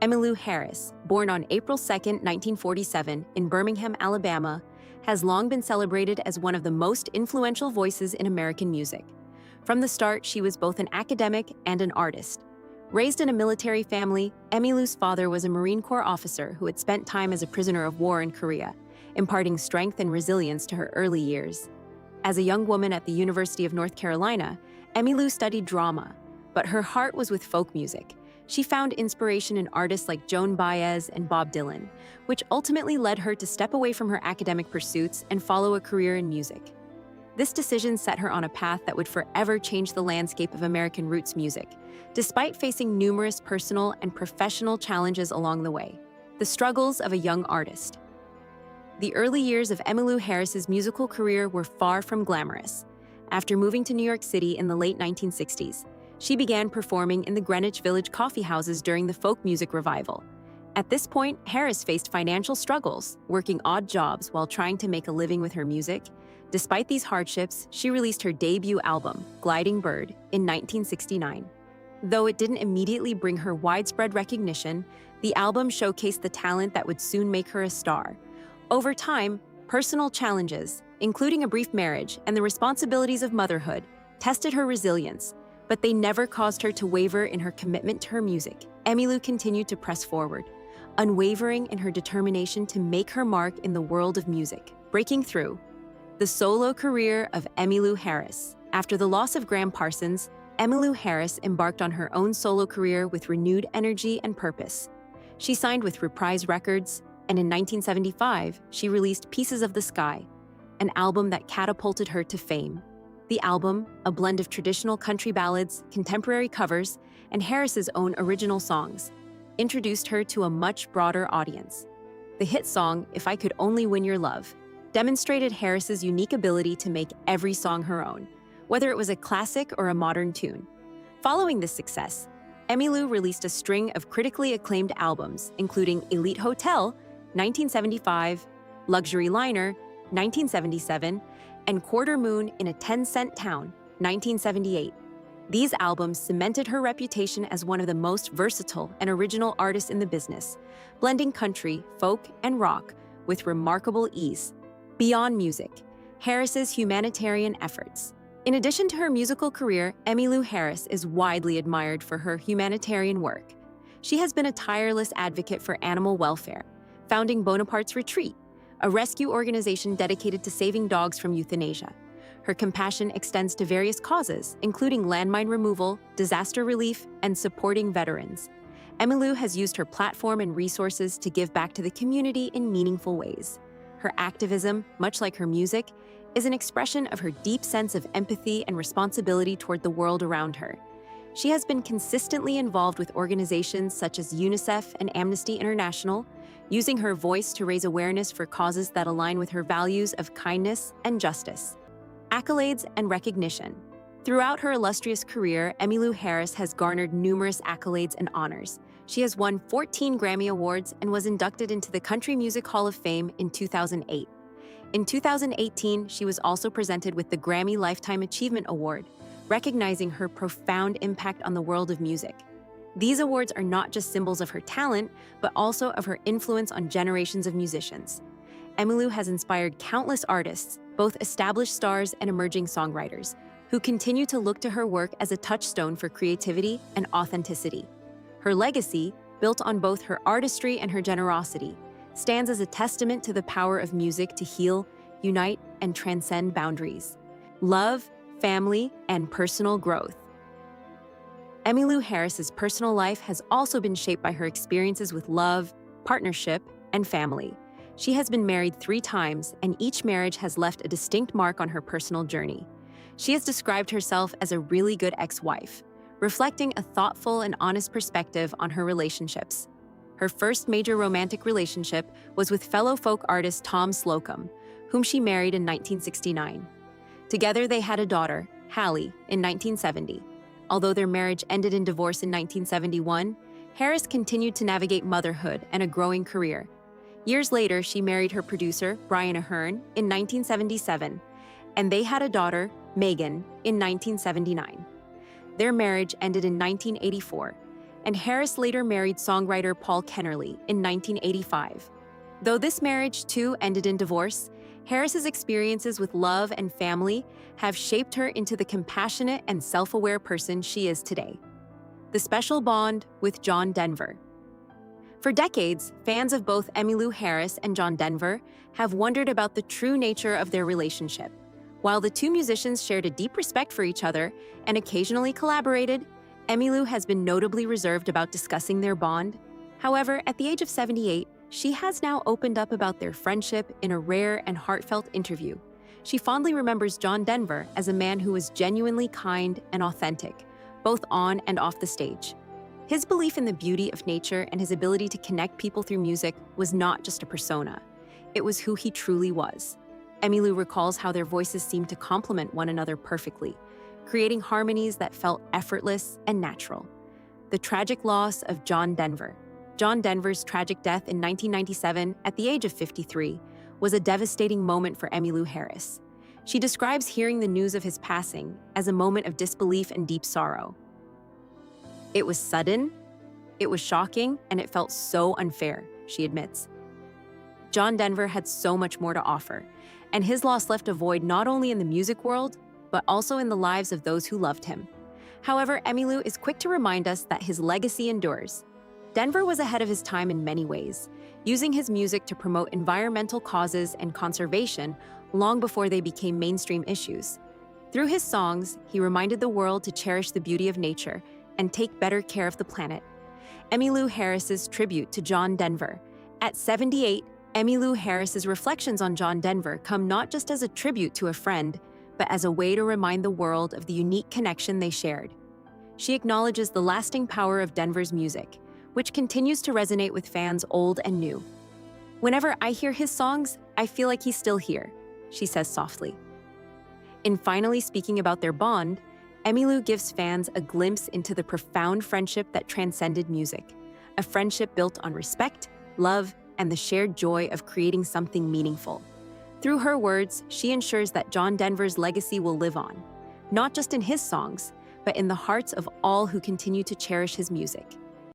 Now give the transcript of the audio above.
Emmylou Harris, born on April 2, 1947, in Birmingham, Alabama, has long been celebrated as one of the most influential voices in American music. From the start, she was both an academic and an artist. Raised in a military family, Emmylou's father was a Marine Corps officer who had spent time as a prisoner of war in Korea, imparting strength and resilience to her early years. As a young woman at the University of North Carolina, Emmylou studied drama, but her heart was with folk music. She found inspiration in artists like Joan Baez and Bob Dylan, which ultimately led her to step away from her academic pursuits and follow a career in music. This decision set her on a path that would forever change the landscape of American roots music, despite facing numerous personal and professional challenges along the way. The struggles of a young artist. The early years of Emmylou Harris's musical career were far from glamorous. After moving to New York City in the late 1960s, she began performing in the Greenwich Village coffee houses during the folk music revival. At this point, Harris faced financial struggles, working odd jobs while trying to make a living with her music. Despite these hardships, she released her debut album, Gliding Bird, in 1969. Though it didn't immediately bring her widespread recognition, the album showcased the talent that would soon make her a star. Over time, personal challenges, including a brief marriage and the responsibilities of motherhood, tested her resilience, but they never caused her to waver in her commitment to her music. Emmylou continued to press forward, unwavering in her determination to make her mark in the world of music. Breaking through. The solo career of Emmylou Harris. After the loss of Graham Parsons, Emmylou Harris embarked on her own solo career with renewed energy and purpose. She signed with Reprise Records, and in 1975, she released Pieces of the Sky, an album that catapulted her to fame. The album, a blend of traditional country ballads, contemporary covers, and Harris's own original songs, introduced her to a much broader audience. The hit song, If I Could Only Win Your Love, demonstrated Harris's unique ability to make every song her own, whether it was a classic or a modern tune. Following this success, Emmylou released a string of critically acclaimed albums, including Elite Hotel, 1975, Luxury Liner, 1977, and Quarter Moon in a 10-Cent Town, 1978. These albums cemented her reputation as one of the most versatile and original artists in the business, blending country, folk, and rock with remarkable ease. Beyond music, Harris's humanitarian efforts. In addition to her musical career, Emmylou Harris is widely admired for her humanitarian work. She has been a tireless advocate for animal welfare, founding Bonaparte's Retreat, a rescue organization dedicated to saving dogs from euthanasia. Her compassion extends to various causes, including landmine removal, disaster relief, and supporting veterans. Emmylou has used her platform and resources to give back to the community in meaningful ways. Her activism, much like her music, is an expression of her deep sense of empathy and responsibility toward the world around her. She has been consistently involved with organizations such as UNICEF and Amnesty International, using her voice to raise awareness for causes that align with her values of kindness and justice. Accolades and recognition. Throughout her illustrious career, Emmylou Harris has garnered numerous accolades and honors. She has won 14 Grammy Awards and was inducted into the Country Music Hall of Fame in 2008. In 2018, she was also presented with the Grammy Lifetime Achievement Award, recognizing her profound impact on the world of music. These awards are not just symbols of her talent, but also of her influence on generations of musicians. Emmylou has inspired countless artists, both established stars and emerging songwriters, who continue to look to her work as a touchstone for creativity and authenticity. Her legacy, built on both her artistry and her generosity, stands as a testament to the power of music to heal, unite, and transcend boundaries. Love, family, and personal growth. Emmylou Harris's personal life has also been shaped by her experiences with love, partnership, and family. She has been married 3 times, and each marriage has left a distinct mark on her personal journey. She has described herself as a really good ex-wife, reflecting a thoughtful and honest perspective on her relationships. Her first major romantic relationship was with fellow folk artist Tom Slocum, whom she married in 1969. Together they had a daughter, Hallie, in 1970. Although their marriage ended in divorce in 1971, Harris continued to navigate motherhood and a growing career. Years later, she married her producer, Brian Ahern, in 1977, and they had a daughter, Megan, in 1979. Their marriage ended in 1984, and Harris later married songwriter Paul Kennerly in 1985. Though this marriage, too, ended in divorce, Harris's experiences with love and family have shaped her into the compassionate and self-aware person she is today. The special bond with John Denver. For decades, fans of both Emmylou Harris and John Denver have wondered about the true nature of their relationship. While the two musicians shared a deep respect for each other and occasionally collaborated, Emmylou has been notably reserved about discussing their bond. However, at the age of 78, she has now opened up about their friendship in a rare and heartfelt interview. She fondly remembers John Denver as a man who was genuinely kind and authentic, both on and off the stage. His belief in the beauty of nature and his ability to connect people through music was not just a persona. It was who he truly was. Emmylou recalls how their voices seemed to complement one another perfectly, creating harmonies that felt effortless and natural. The tragic loss of John Denver. John Denver's tragic death in 1997 at the age of 53 was a devastating moment for Emmylou Harris. She describes hearing the news of his passing as a moment of disbelief and deep sorrow. It was sudden, it was shocking, and it felt so unfair, she admits. John Denver had so much more to offer, and his loss left a void not only in the music world, but also in the lives of those who loved him. However, Emmylou is quick to remind us that his legacy endures. Denver was ahead of his time in many ways, using his music to promote environmental causes and conservation long before they became mainstream issues. Through his songs, he reminded the world to cherish the beauty of nature and take better care of the planet. Emmylou Harris's tribute to John Denver. At 78, Emmylou Harris's reflections on John Denver come not just as a tribute to a friend, but as a way to remind the world of the unique connection they shared. She acknowledges the lasting power of Denver's music, which continues to resonate with fans old and new. "Whenever I hear his songs, I feel like he's still here," she says softly. In finally speaking about their bond, Emmylou gives fans a glimpse into the profound friendship that transcended music, a friendship built on respect, love, and the shared joy of creating something meaningful. Through her words, she ensures that John Denver's legacy will live on, not just in his songs, but in the hearts of all who continue to cherish his music.